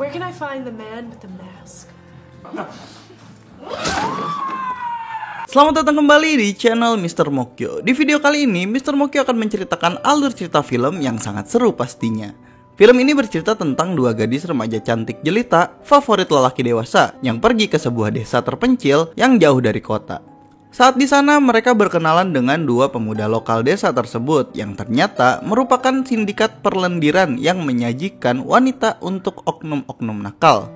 Where can I find the man with the mask? Selamat datang kembali di channel Mr. Mokyo. Di video kali ini, Mr. Mokyo akan menceritakan alur cerita film yang sangat seru pastinya. Film ini bercerita tentang dua gadis remaja cantik jelita, favorit lelaki dewasa, yang pergi ke sebuah desa terpencil yang jauh dari kota. Saat di sana, mereka berkenalan dengan dua pemuda lokal desa tersebut yang ternyata merupakan sindikat perlendiran yang menyajikan wanita untuk oknum-oknum nakal.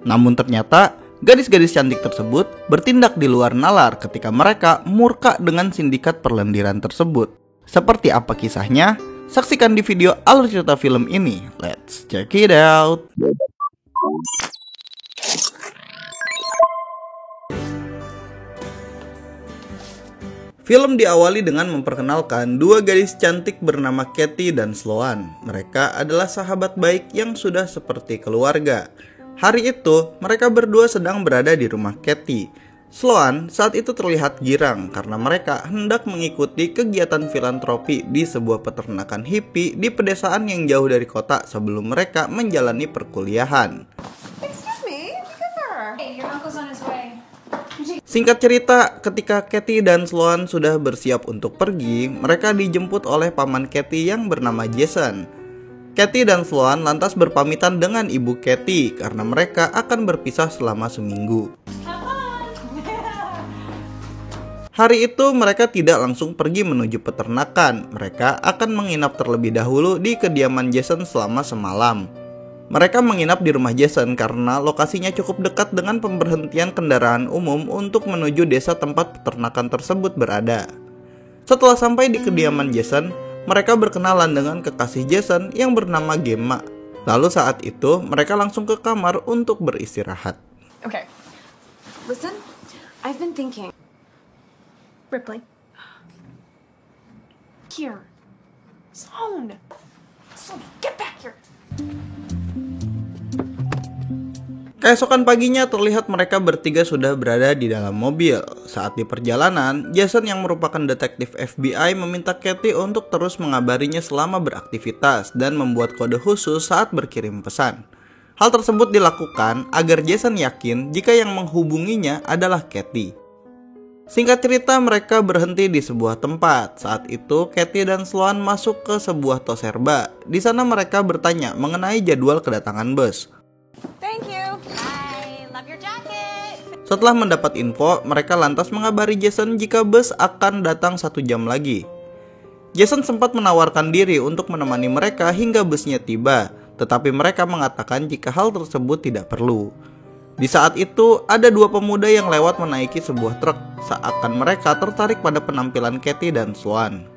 Namun ternyata, gadis-gadis cantik tersebut bertindak di luar nalar ketika mereka murka dengan sindikat perlendiran tersebut. Seperti apa kisahnya? Saksikan di video alur cerita film ini. Let's check it out. Film diawali dengan memperkenalkan dua gadis cantik bernama Katie dan Sloan. Mereka adalah sahabat baik yang sudah seperti keluarga. Hari itu, mereka berdua sedang berada di rumah Katie. Sloan saat itu terlihat girang karena mereka hendak mengikuti kegiatan filantropi di sebuah peternakan hippie di pedesaan yang jauh dari kota sebelum mereka menjalani perkuliahan. Excuse me, hey, your uncle's on his way. Singkat cerita, ketika Katie dan Sloan sudah bersiap untuk pergi, mereka dijemput oleh paman Katie yang bernama Jason. Katie dan Sloan lantas berpamitan dengan ibu Katie karena mereka akan berpisah selama seminggu. Hari itu mereka tidak langsung pergi menuju peternakan. Mereka akan menginap terlebih dahulu di kediaman Jason selama semalam. Mereka menginap di rumah Jason karena lokasinya cukup dekat dengan pemberhentian kendaraan umum untuk menuju desa tempat peternakan tersebut berada. Setelah sampai di kediaman Jason, mereka berkenalan dengan kekasih Jason yang bernama Gemma. Lalu saat itu, mereka langsung ke kamar untuk beristirahat. Okay. Listen, I've been thinking. Ripley. Here. Sloan, get back here. Keesokan paginya terlihat mereka bertiga sudah berada di dalam mobil. Saat di perjalanan, Jason yang merupakan detektif FBI meminta Katie untuk terus mengabarinya selama beraktivitas dan membuat kode khusus saat berkirim pesan. Hal tersebut dilakukan agar Jason yakin jika yang menghubunginya adalah Katie. Singkat cerita, mereka berhenti di sebuah tempat. Saat itu, Katie dan Sloan masuk ke sebuah toserba. Di sana mereka bertanya mengenai jadwal kedatangan bus. Thank you. I love your jacket. Setelah mendapat info, mereka lantas mengabari Jason jika bus akan datang 1 jam lagi. Jason sempat menawarkan diri untuk menemani mereka hingga busnya tiba, tetapi mereka mengatakan jika hal tersebut tidak perlu. Di saat itu, ada dua pemuda yang lewat menaiki sebuah truk, seakan mereka tertarik pada penampilan Katie dan Sloan.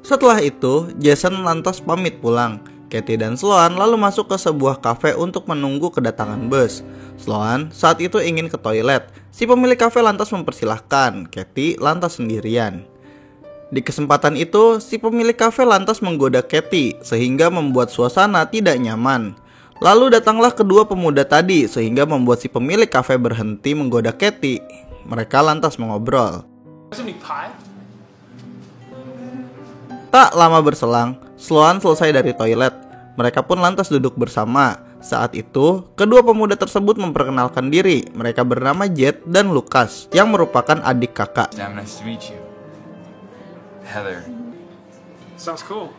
Setelah itu, Jason lantas pamit pulang. Katie dan Sloan lalu masuk ke sebuah kafe untuk menunggu kedatangan bus. Sloan saat itu ingin ke toilet. Si pemilik kafe lantas mempersilahkan. Katie lantas sendirian. Di kesempatan itu, si pemilik kafe lantas menggoda Katie sehingga membuat suasana tidak nyaman. Lalu datanglah kedua pemuda tadi sehingga membuat si pemilik kafe berhenti menggoda Katie. Mereka lantas mengobrol. Tak lama berselang, Sloan selesai dari toilet. Mereka pun lantas duduk bersama. Saat itu, kedua pemuda tersebut memperkenalkan diri. Mereka bernama Jet dan Lucas, yang merupakan adik kakak. Nice to meet you. Heather. Sounds cool.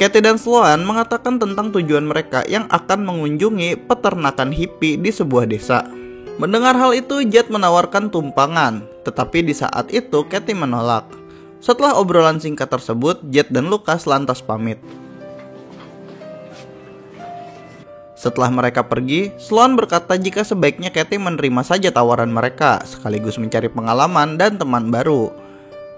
Katie dan Sloan mengatakan tentang tujuan mereka yang akan mengunjungi peternakan hippie di sebuah desa. Mendengar hal itu, Jet menawarkan tumpangan, tetapi di saat itu Katie menolak. Setelah obrolan singkat tersebut, Jet dan Lucas lantas pamit. Setelah mereka pergi, Sloan berkata jika sebaiknya Katie menerima saja tawaran mereka, sekaligus mencari pengalaman dan teman baru.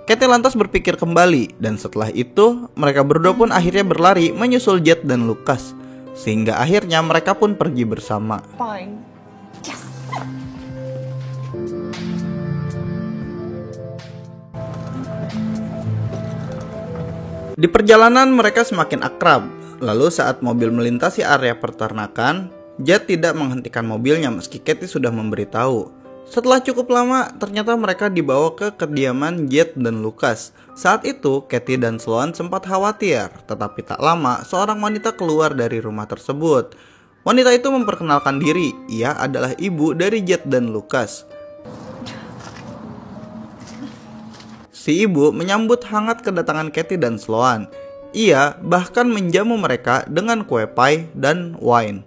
Katie lantas berpikir kembali, dan setelah itu, mereka berdua pun akhirnya berlari menyusul Jet dan Lucas. Sehingga akhirnya mereka pun pergi bersama. Fine. Yes. Di perjalanan mereka semakin akrab. Lalu saat mobil melintasi area peternakan, Jet tidak menghentikan mobilnya meski Katie sudah memberitahu. Setelah cukup lama, ternyata mereka dibawa ke kediaman Jet dan Lucas. Saat itu, Katie dan Sloan sempat khawatir, tetapi tak lama seorang wanita keluar dari rumah tersebut. Wanita itu memperkenalkan diri, ia adalah ibu dari Jed dan Lucas. Si ibu menyambut hangat kedatangan Katie dan Sloan. Ia bahkan menjamu mereka dengan kue pie dan wine.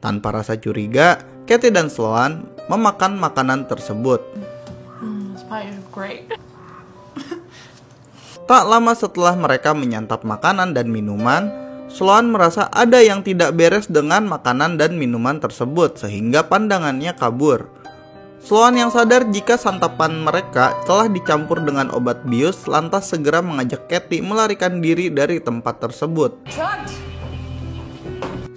Tanpa rasa curiga, Katie dan Sloan memakan makanan tersebut. This pie is great. Tak lama setelah mereka menyantap makanan dan minuman, Sloan merasa ada yang tidak beres dengan makanan dan minuman tersebut sehingga pandangannya kabur. Sloan yang sadar jika santapan mereka telah dicampur dengan obat bius lantas segera mengajak Katie melarikan diri dari tempat tersebut.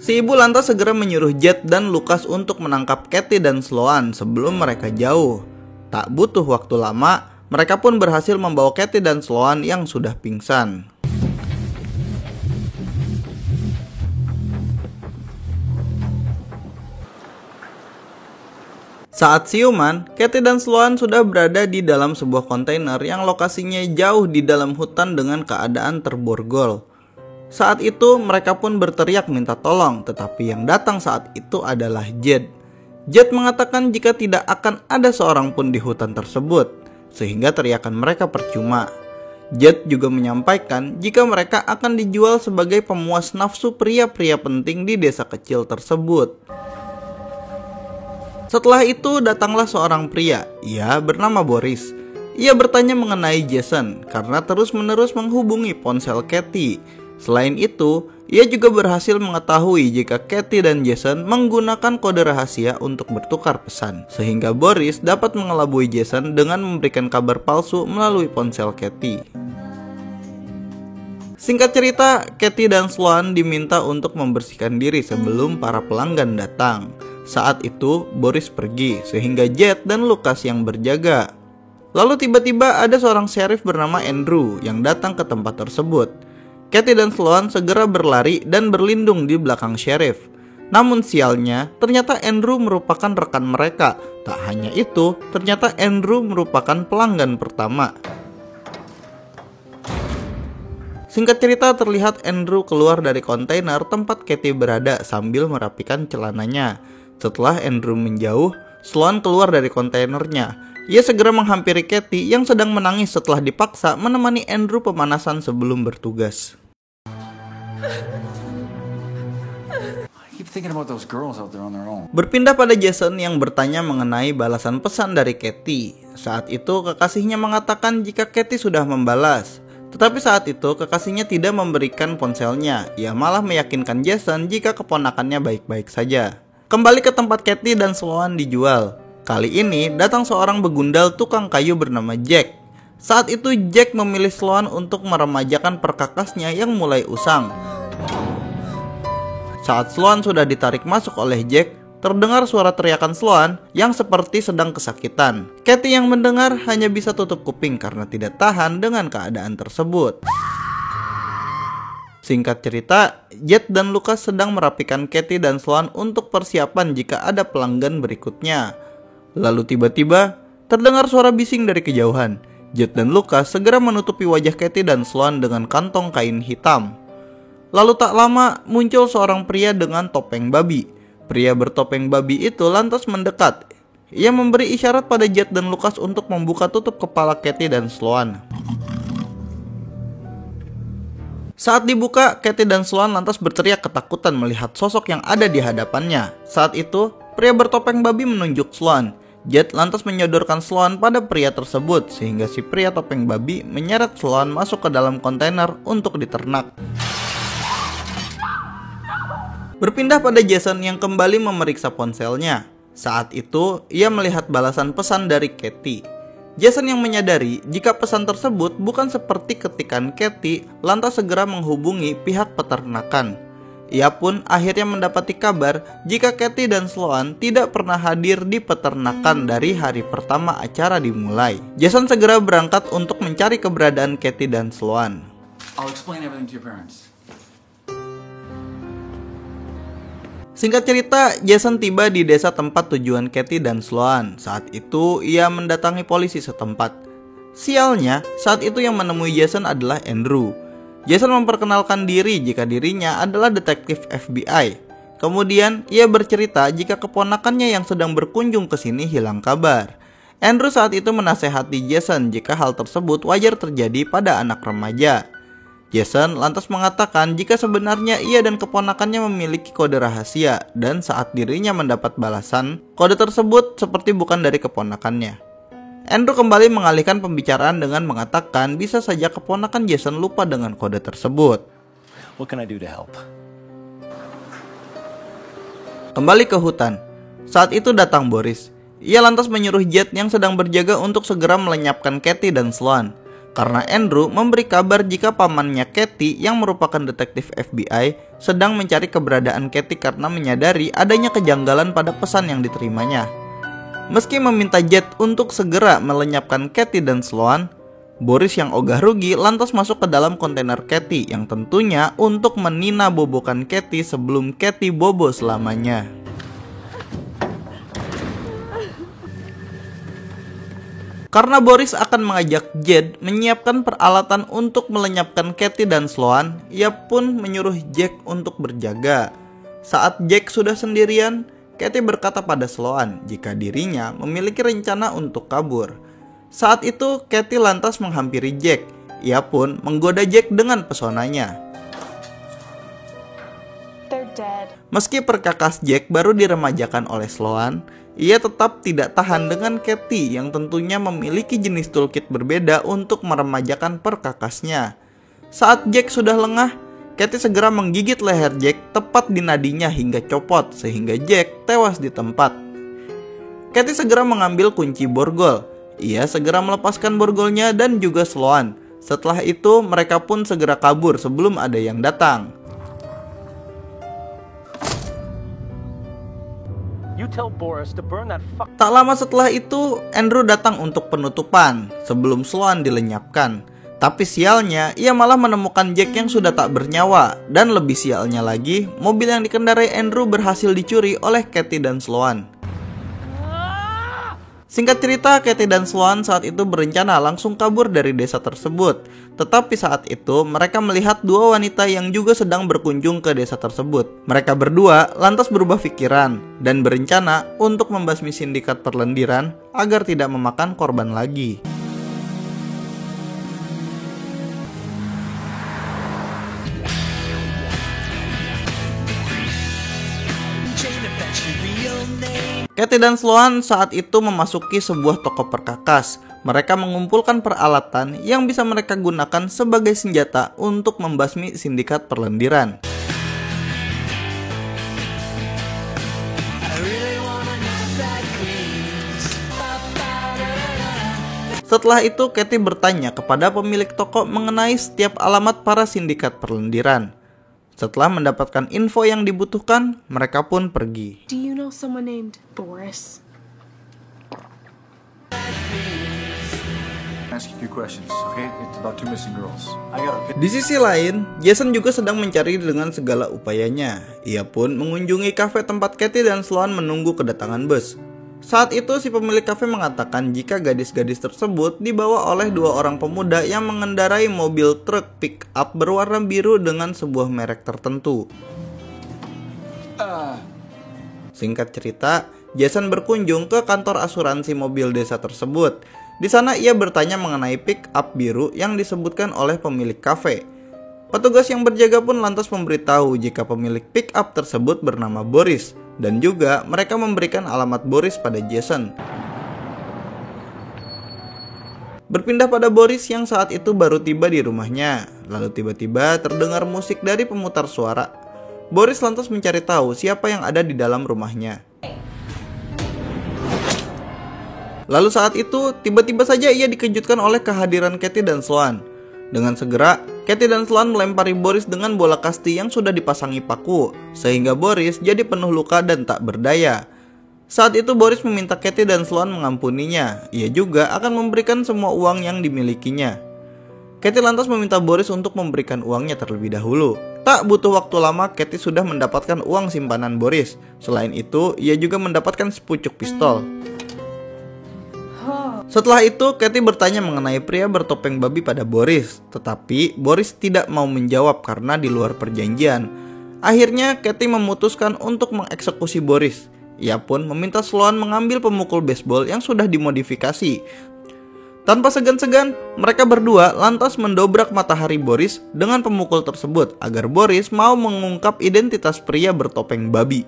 Si ibu lantas segera menyuruh Jed dan Lucas untuk menangkap Katie dan Sloan sebelum mereka jauh. Tak butuh waktu lama, mereka pun berhasil membawa Katie dan Sloan yang sudah pingsan. Saat siuman, Katie dan Sloan sudah berada di dalam sebuah kontainer yang lokasinya jauh di dalam hutan dengan keadaan terborgol. Saat itu mereka pun berteriak minta tolong, tetapi yang datang saat itu adalah Jed. Jed mengatakan jika tidak akan ada seorang pun di hutan tersebut, sehingga teriakan mereka percuma. Jed juga menyampaikan jika mereka akan dijual sebagai pemuas nafsu pria-pria penting di desa kecil tersebut. Setelah itu datanglah seorang pria, ia bernama Boris. Ia bertanya mengenai Jason karena terus-menerus menghubungi ponsel Katie. Selain itu, ia juga berhasil mengetahui jika Katie dan Jason menggunakan kode rahasia untuk bertukar pesan, sehingga Boris dapat mengelabui Jason dengan memberikan kabar palsu melalui ponsel Katie. Singkat cerita, Katie dan Sloan diminta untuk membersihkan diri sebelum para pelanggan datang. Saat itu, Boris pergi, sehingga Jed dan Lucas yang berjaga. Lalu tiba-tiba ada seorang sheriff bernama Andrew yang datang ke tempat tersebut. Katie dan Sloan segera berlari dan berlindung di belakang sheriff. Namun sialnya, ternyata Andrew merupakan rekan mereka. Tak hanya itu, ternyata Andrew merupakan pelanggan pertama. Singkat cerita, terlihat Andrew keluar dari kontainer tempat Katie berada sambil merapikan celananya. Setelah Andrew menjauh, Sloan keluar dari kontainernya. Ia segera menghampiri Katie yang sedang menangis setelah dipaksa menemani Andrew pemanasan sebelum bertugas. Berpindah pada Jason yang bertanya mengenai balasan pesan dari Katie. Saat itu kekasihnya mengatakan jika Katie sudah membalas. Tetapi saat itu kekasihnya tidak memberikan ponselnya. Ia malah meyakinkan Jason jika keponakannya baik-baik saja. Kembali ke tempat Katie dan Sloan dijual. Kali ini datang seorang begundal tukang kayu bernama Jack. Saat itu Jack memilih Sloan untuk meremajakan perkakasnya yang mulai usang. Saat Sloan sudah ditarik masuk oleh Jack, terdengar suara teriakan Sloan yang seperti sedang kesakitan. Katie yang mendengar hanya bisa tutup kuping karena tidak tahan dengan keadaan tersebut. Singkat cerita, Jed dan Lucas sedang merapikan Katie dan Sloan untuk persiapan jika ada pelanggan berikutnya. Lalu tiba-tiba terdengar suara bising dari kejauhan. Jed dan Lucas segera menutupi wajah Katie dan Sloan dengan kantong kain hitam. Lalu tak lama muncul seorang pria dengan topeng babi. Pria bertopeng babi itu lantas mendekat. Ia memberi isyarat pada Jed dan Lucas untuk membuka tutup kepala Katie dan Sloan. Saat dibuka, Katie dan Sloan lantas berteriak ketakutan melihat sosok yang ada di hadapannya. Saat itu, pria bertopeng babi menunjuk Sloan. Jed lantas menyodorkan Sloan pada pria tersebut sehingga si pria topeng babi menyeret Sloan masuk ke dalam kontainer untuk diternak. Berpindah pada Jason yang kembali memeriksa ponselnya. Saat itu, ia melihat balasan pesan dari Katie. Jason yang menyadari jika pesan tersebut bukan seperti ketikan Katie, lantas segera menghubungi pihak peternakan. Ia pun akhirnya mendapati kabar jika Katie dan Sloan tidak pernah hadir di peternakan dari hari pertama acara dimulai. Jason segera berangkat untuk mencari keberadaan Katie dan Sloan. I'll explain everything to your parents. Singkat cerita, Jason tiba di desa tempat tujuan Katie dan Sloan. Saat itu, ia mendatangi polisi setempat. Sialnya, saat itu yang menemui Jason adalah Andrew. Jason memperkenalkan diri jika dirinya adalah detektif FBI. Kemudian, ia bercerita jika keponakannya yang sedang berkunjung ke sini hilang kabar. Andrew saat itu menasehati Jason jika hal tersebut wajar terjadi pada anak remaja. Jason lantas mengatakan jika sebenarnya ia dan keponakannya memiliki kode rahasia dan saat dirinya mendapat balasan, kode tersebut seperti bukan dari keponakannya. Andrew kembali mengalihkan pembicaraan dengan mengatakan bisa saja keponakan Jason lupa dengan kode tersebut. What can I do to help? Kembali ke hutan. Saat itu datang Boris. Ia lantas menyuruh Jet yang sedang berjaga untuk segera melenyapkan Kathy dan Sloan. Karena Andrew memberi kabar jika pamannya Kathy yang merupakan detektif FBI sedang mencari keberadaan Kathy karena menyadari adanya kejanggalan pada pesan yang diterimanya. Meski meminta Jet untuk segera melenyapkan Kathy dan Sloan, Boris yang ogah rugi lantas masuk ke dalam kontainer Kathy yang tentunya untuk menina bobokan Kathy sebelum Kathy bobo selamanya. Karena Boris akan mengajak Jed menyiapkan peralatan untuk melenyapkan Kathy dan Sloan, ia pun menyuruh Jack untuk berjaga. Saat Jack sudah sendirian, Kathy berkata pada Sloan jika dirinya memiliki rencana untuk kabur. Saat itu, Kathy lantas menghampiri Jack. Ia pun menggoda Jack dengan pesonanya. They're dead. Meski perkakas Jack baru diremajakan oleh Sloan, ia tetap tidak tahan dengan Kathy yang tentunya memiliki jenis toolkit berbeda untuk meremajakan perkakasnya. Saat Jack sudah lengah, Kathy segera menggigit leher Jack tepat di nadinya hingga copot sehingga Jack tewas di tempat. Kathy segera mengambil kunci borgol. Ia segera melepaskan borgolnya dan juga Sloan. Setelah itu mereka pun segera kabur sebelum ada yang datang. Tak lama setelah itu, Andrew datang untuk penutupan sebelum Sloan dilenyapkan. Tapi sialnya, ia malah menemukan Jack yang sudah tak bernyawa. Dan lebih sialnya lagi, mobil yang dikendarai Andrew berhasil dicuri oleh Kathy dan Sloan. Singkat cerita, Kathy dan Sloan saat itu berencana langsung kabur dari desa tersebut. Tetapi saat itu, mereka melihat dua wanita yang juga sedang berkunjung ke desa tersebut. Mereka berdua lantas berubah pikiran dan berencana untuk membasmi sindikat perlendiran agar tidak memakan korban lagi. Kathy dan Sloan saat itu memasuki sebuah toko perkakas. Mereka mengumpulkan peralatan yang bisa mereka gunakan sebagai senjata untuk membasmi sindikat perlendiran. Setelah itu, Kathy bertanya kepada pemilik toko mengenai setiap alamat para sindikat perlendiran. Setelah mendapatkan info yang dibutuhkan, mereka pun pergi. Do you know someone named Boris? Ask you a few questions, okay? It's about two missing girls. Di sisi lain, Jason juga sedang mencari dengan segala upayanya. Ia pun mengunjungi kafe tempat Kathy dan Sloan menunggu kedatangan bus. Saat itu si pemilik kafe mengatakan jika gadis-gadis tersebut dibawa oleh dua orang pemuda yang mengendarai mobil truk pick up berwarna biru dengan sebuah merek tertentu. Singkat cerita, Jason berkunjung ke kantor asuransi mobil desa tersebut. Di sana ia bertanya mengenai pick up biru yang disebutkan oleh pemilik kafe. Petugas yang berjaga pun lantas memberitahu jika pemilik pick up tersebut bernama Boris. Dan juga mereka memberikan alamat Boris pada Jason. Berpindah pada Boris yang saat itu baru tiba di rumahnya. Lalu tiba-tiba terdengar musik dari pemutar suara. Boris lantas mencari tahu siapa yang ada di dalam rumahnya. Lalu saat itu tiba-tiba saja ia dikejutkan oleh kehadiran Kathy dan Sloan. Dengan segera, Kathy dan Sloan melempari Boris dengan bola kasti yang sudah dipasangi paku, sehingga Boris jadi penuh luka dan tak berdaya. Saat itu Boris meminta Kathy dan Sloan mengampuninya. Ia juga akan memberikan semua uang yang dimilikinya. Kathy lantas meminta Boris untuk memberikan uangnya terlebih dahulu. Tak butuh waktu lama, Kathy sudah mendapatkan uang simpanan Boris. Selain itu, ia juga mendapatkan sepucuk pistol. Setelah itu, Katie bertanya mengenai pria bertopeng babi pada Boris, tetapi Boris tidak mau menjawab karena di luar perjanjian. Akhirnya, Katie memutuskan untuk mengeksekusi Boris. Ia pun meminta Sloan mengambil pemukul baseball yang sudah dimodifikasi. Tanpa segan-segan, mereka berdua lantas mendobrak matahari Boris dengan pemukul tersebut agar Boris mau mengungkap identitas pria bertopeng babi.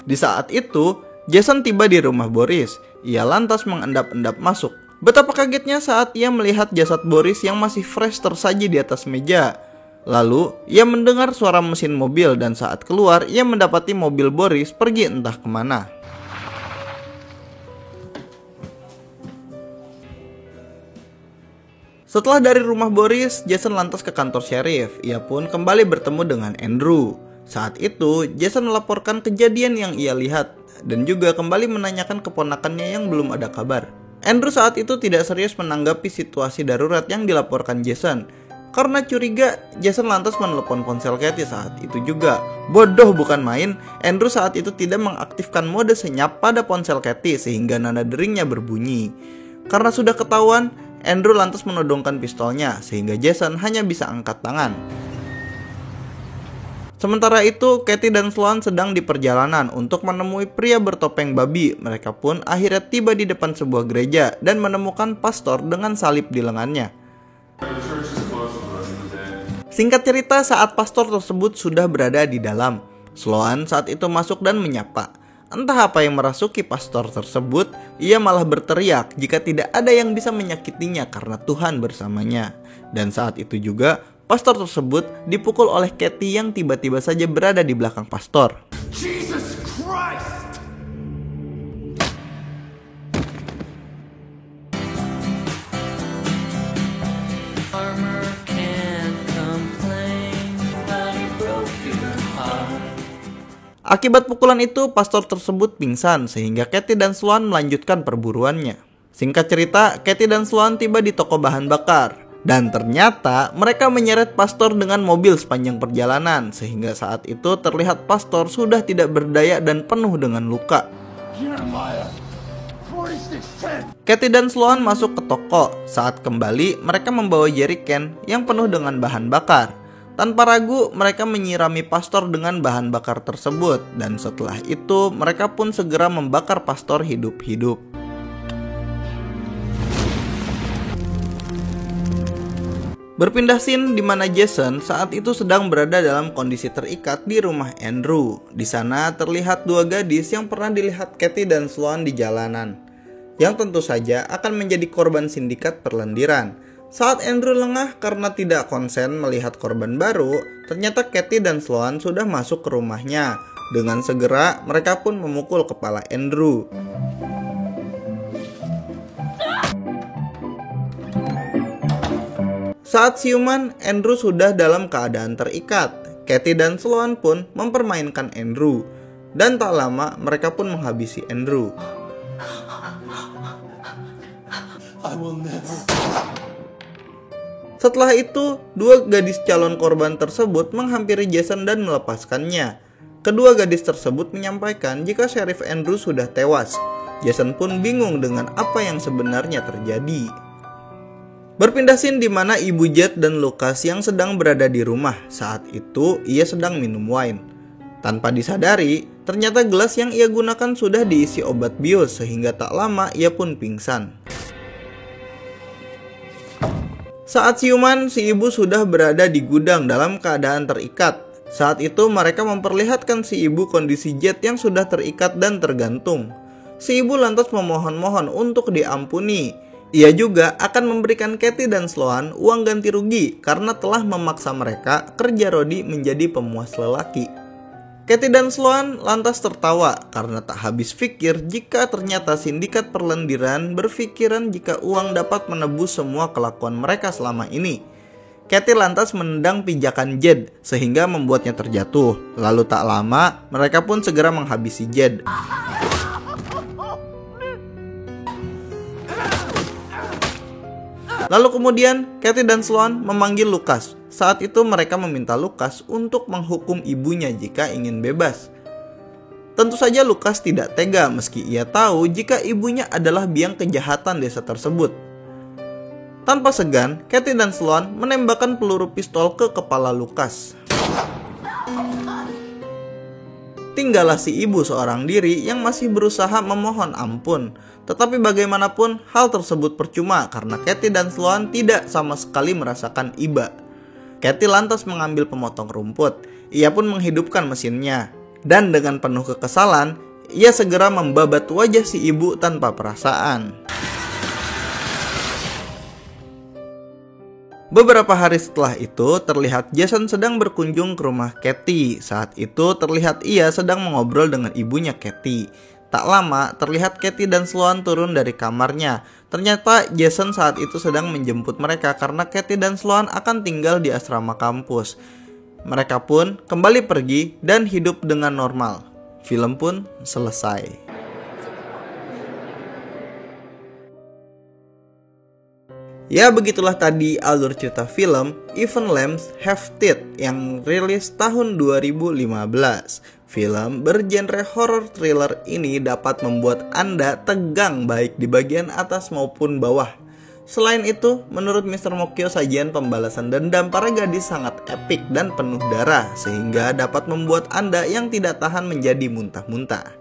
Di saat itu, Jason tiba di rumah Boris. Ia lantas mengendap-endap masuk. Betapa kagetnya saat ia melihat jasad Boris yang masih fresh tersaji di atas meja. Lalu, ia mendengar suara mesin mobil dan saat keluar, ia mendapati mobil Boris pergi entah kemana. Setelah dari rumah Boris, Jason lantas ke kantor sheriff. Ia pun kembali bertemu dengan Andrew. Saat itu, Jason melaporkan kejadian yang ia lihat dan juga kembali menanyakan keponakannya yang belum ada kabar. Andrew saat itu tidak serius menanggapi situasi darurat yang dilaporkan Jason. Karena curiga, Jason lantas menelepon ponsel Katie saat itu juga. Bodoh bukan main, Andrew saat itu tidak mengaktifkan mode senyap pada ponsel Katie sehingga nada deringnya berbunyi. Karena sudah ketahuan, Andrew lantas menodongkan pistolnya sehingga Jason hanya bisa angkat tangan. Sementara itu, Katie dan Sloan sedang di perjalanan untuk menemui pria bertopeng babi. Mereka pun akhirnya tiba di depan sebuah gereja dan menemukan pastor dengan salib di lengannya. Singkat cerita, saat pastor tersebut sudah berada di dalam, Sloan saat itu masuk dan menyapa. Entah apa yang merasuki pastor tersebut, ia malah berteriak jika tidak ada yang bisa menyakitinya karena Tuhan bersamanya. Dan saat itu juga, pastor tersebut dipukul oleh Katie yang tiba-tiba saja berada di belakang pastor. Jesus Christ! Akibat pukulan itu, pastor tersebut pingsan sehingga Katie dan Sloan melanjutkan perburuannya. Singkat cerita, Katie dan Sloan tiba di toko bahan bakar. Dan ternyata mereka menyeret pastor dengan mobil sepanjang perjalanan sehingga saat itu terlihat pastor sudah tidak berdaya dan penuh dengan luka. Katie dan Sloan masuk ke toko. Saat kembali, mereka membawa jerrycan yang penuh dengan bahan bakar. Tanpa ragu, mereka menyirami pastor dengan bahan bakar tersebut dan setelah itu mereka pun segera membakar pastor hidup-hidup. Berpindah scene di mana Jason saat itu sedang berada dalam kondisi terikat di rumah Andrew. Di sana terlihat dua gadis yang pernah dilihat Katie dan Sloan di jalanan, yang tentu saja akan menjadi korban sindikat perlendiran. Saat Andrew lengah karena tidak konsen melihat korban baru, ternyata Katie dan Sloan sudah masuk ke rumahnya. Dengan segera, mereka pun memukul kepala Andrew. Saat siuman, Andrew sudah dalam keadaan terikat. Katie dan Sloan pun mempermainkan Andrew. Dan tak lama, mereka pun menghabisi Andrew. Setelah itu, dua gadis calon korban tersebut menghampiri Jason dan melepaskannya. Kedua gadis tersebut menyampaikan jika Sheriff Andrew sudah tewas. Jason pun bingung dengan apa yang sebenarnya terjadi. Berpindah scene di mana Ibu Jet dan Lucas yang sedang berada di rumah. Saat itu, ia sedang minum wine. Tanpa disadari, ternyata gelas yang ia gunakan sudah diisi obat bius sehingga tak lama ia pun pingsan. Saat siuman, si ibu sudah berada di gudang dalam keadaan terikat. Saat itu mereka memperlihatkan si ibu kondisi Jet yang sudah terikat dan tergantung. Si ibu lantas memohon-mohon untuk diampuni. Ia juga akan memberikan Katie dan Sloan uang ganti rugi karena telah memaksa mereka kerja rodi menjadi pemuas lelaki. Katie dan Sloan lantas tertawa karena tak habis pikir jika ternyata sindikat perlendiran berpikiran jika uang dapat menebus semua kelakuan mereka selama ini. Katie lantas menendang pijakan Jed sehingga membuatnya terjatuh. Lalu tak lama mereka pun segera menghabisi Jed. Lalu kemudian Katie dan Sloan memanggil Lucas. Saat itu mereka meminta Lucas untuk menghukum ibunya jika ingin bebas. Tentu saja Lukas tidak tega meski ia tahu jika ibunya adalah biang kejahatan desa tersebut. Tanpa segan, Katie dan Sloan menembakkan peluru pistol ke kepala Lukas. Tinggallah si ibu seorang diri yang masih berusaha memohon ampun. Tetapi bagaimanapun hal tersebut percuma karena Katie dan Sloan tidak sama sekali merasakan iba. Katie lantas mengambil pemotong rumput. Ia pun menghidupkan mesinnya. Dan dengan penuh kekesalan, ia segera membabat wajah si ibu tanpa perasaan. Beberapa hari setelah itu, terlihat Jason sedang berkunjung ke rumah Katie. Saat itu, terlihat ia sedang mengobrol dengan ibunya Katie. Tak lama, terlihat Katie dan Sloan turun dari kamarnya. Ternyata Jason saat itu sedang menjemput mereka karena Katie dan Sloan akan tinggal di asrama kampus. Mereka pun kembali pergi dan hidup dengan normal. Film pun selesai. Ya, begitulah tadi alur cerita film Even Lambs Have Teeth yang rilis tahun 2015. Film bergenre horror thriller ini dapat membuat Anda tegang baik di bagian atas maupun bawah. Selain itu, menurut Mr. Mokyo, sajian pembalasan dendam para gadis sangat epik dan penuh darah, sehingga dapat membuat Anda yang tidak tahan menjadi muntah-muntah.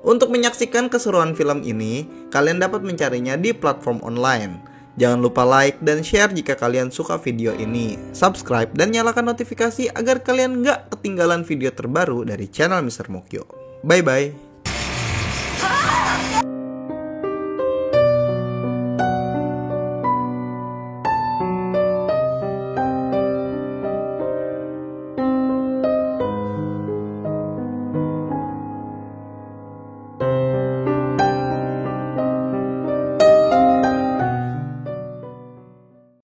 Untuk menyaksikan keseruan film ini, kalian dapat mencarinya di platform online. Jangan lupa like dan share jika kalian suka video ini. Subscribe dan nyalakan notifikasi agar kalian gak ketinggalan video terbaru dari channel Mr. Mokyo. Bye-bye.